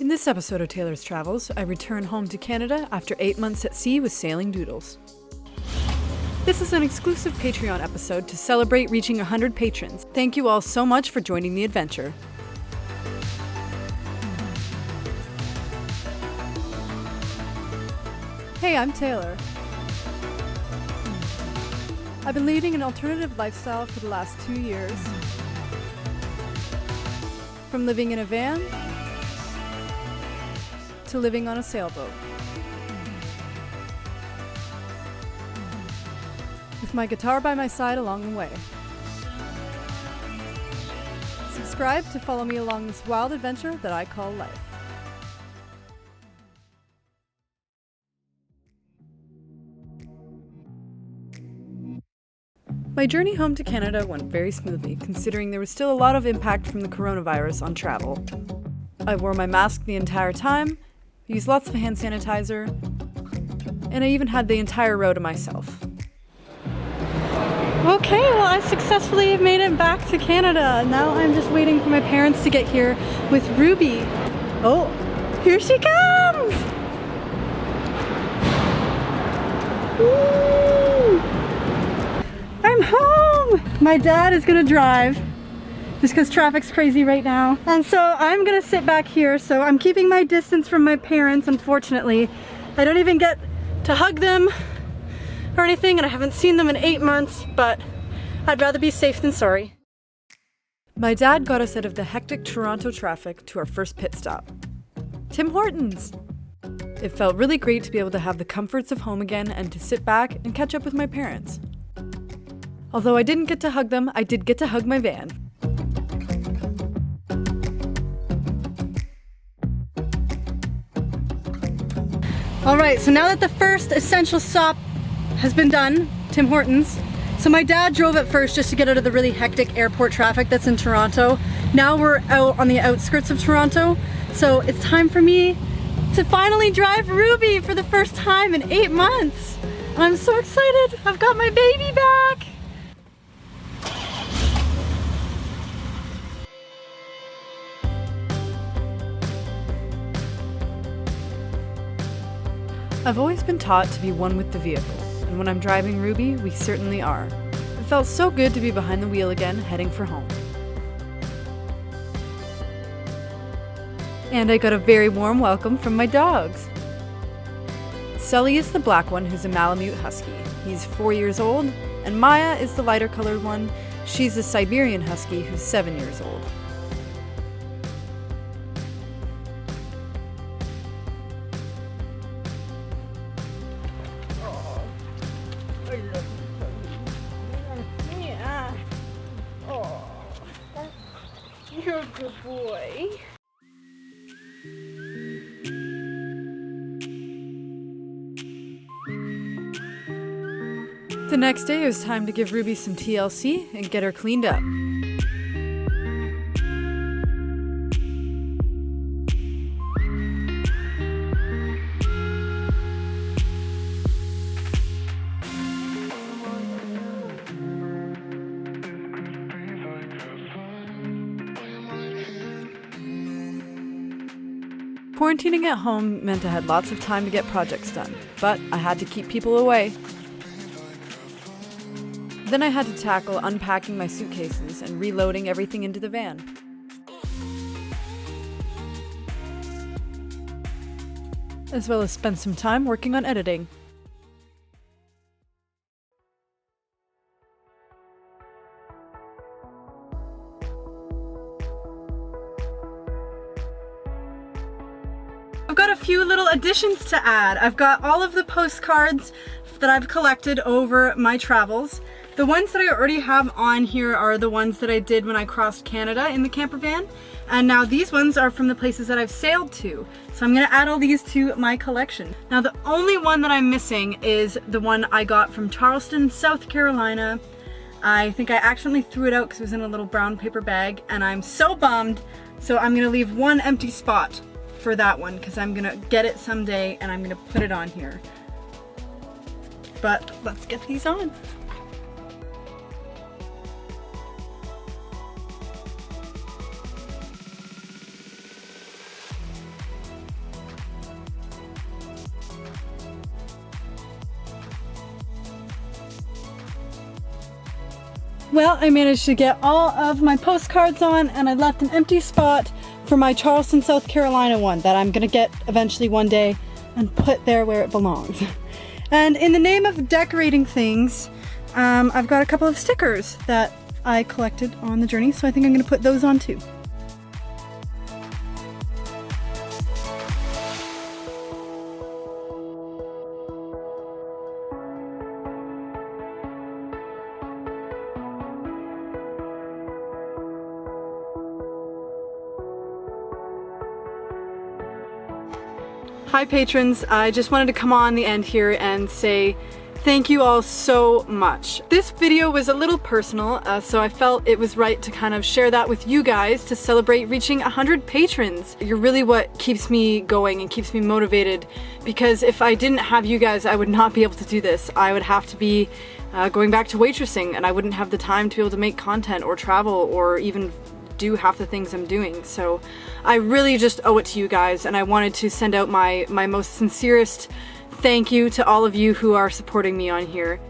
In this episode of Taylor's Travels, I return home to Canada after 8 months at sea with sailing doodles. This is an exclusive Patreon episode to celebrate reaching 100 patrons. Thank you all so much for joining the adventure. Hey, I'm Taylor. I've been leading an alternative lifestyle for the last 2 years. From living in a van to living on a sailboat. With my guitar by my side along the way. Subscribe to follow me along this wild adventure that I call life. My journey home to Canada went very smoothly, considering there was still a lot of impact from the coronavirus on travel. I wore my mask the entire time, used lots of hand sanitizer, and I even had the entire row to myself. Okay, well, I successfully made it back to Canada. Now I'm just waiting for my parents to get here with Ruby. Oh, here she comes! Woo! I'm home! My dad is gonna drive just because traffic's crazy right now. And so I'm gonna sit back here. So I'm keeping my distance from my parents, unfortunately. I don't even get to hug them or anything, and I haven't seen them in 8 months, but I'd rather be safe than sorry. My dad got us out of the hectic Toronto traffic to our first pit stop, Tim Hortons. It felt really great to be able to have the comforts of home again and to sit back and catch up with my parents. Although I didn't get to hug them, I did get to hug my van. Alright, so now that the first essential stop has been done, Tim Hortons. So my dad drove at first just to get out of the really hectic airport traffic that's in Toronto. Now we're out on the outskirts of Toronto. So it's time for me to finally drive Ruby for the first time in 8 months. I'm so excited. I've got my baby back. I've always been taught to be one with the vehicle, and when I'm driving Ruby, we certainly are. It felt so good to be behind the wheel again, heading for home. And I got a very warm welcome from my dogs. Sully is the black one, who's a Malamute Husky. He's 4 years old, and Maya is the lighter colored one. She's a Siberian Husky who's 7 years old. You're a good boy. The next day it was time to give Ruby some TLC and get her cleaned up. Quarantining at home meant I had lots of time to get projects done, but I had to keep people away. Then I had to tackle unpacking my suitcases and reloading everything into the van. As well as spend some time working on editing. I've got a few little additions to add. I've got all of the postcards that I've collected over my travels. The ones that I already have on here are the ones that I did when I crossed Canada in the camper van. And now these ones are from the places that I've sailed to. So I'm gonna add all these to my collection. Now the only one that I'm missing is the one I got from Charleston, South Carolina. I think I accidentally threw it out because it was in a little brown paper bag, and I'm so bummed. So I'm gonna leave one empty spot for that one because I'm gonna get it someday and I'm gonna put it on here. But let's get these on. Well, I managed to get all of my postcards on, and I left an empty spot for my Charleston, South Carolina one that I'm gonna get eventually one day and put there where it belongs. And in the name of decorating things, I've got a couple of stickers that I collected on the journey, so I think I'm gonna put those on too. Hi patrons, I just wanted to come on the end here and say thank you all so much. This video was a little personal, so I felt it was right to kind of share that with you guys to celebrate reaching 100 patrons. You're really what keeps me going and keeps me motivated, because if I didn't have you guys, I would not be able to do this. I would have to be going back to waitressing, and I wouldn't have the time to be able to make content or travel or even do half the things I'm doing. So I really just owe it to you guys, and I wanted to send out my most sincerest thank you to all of you who are supporting me on here.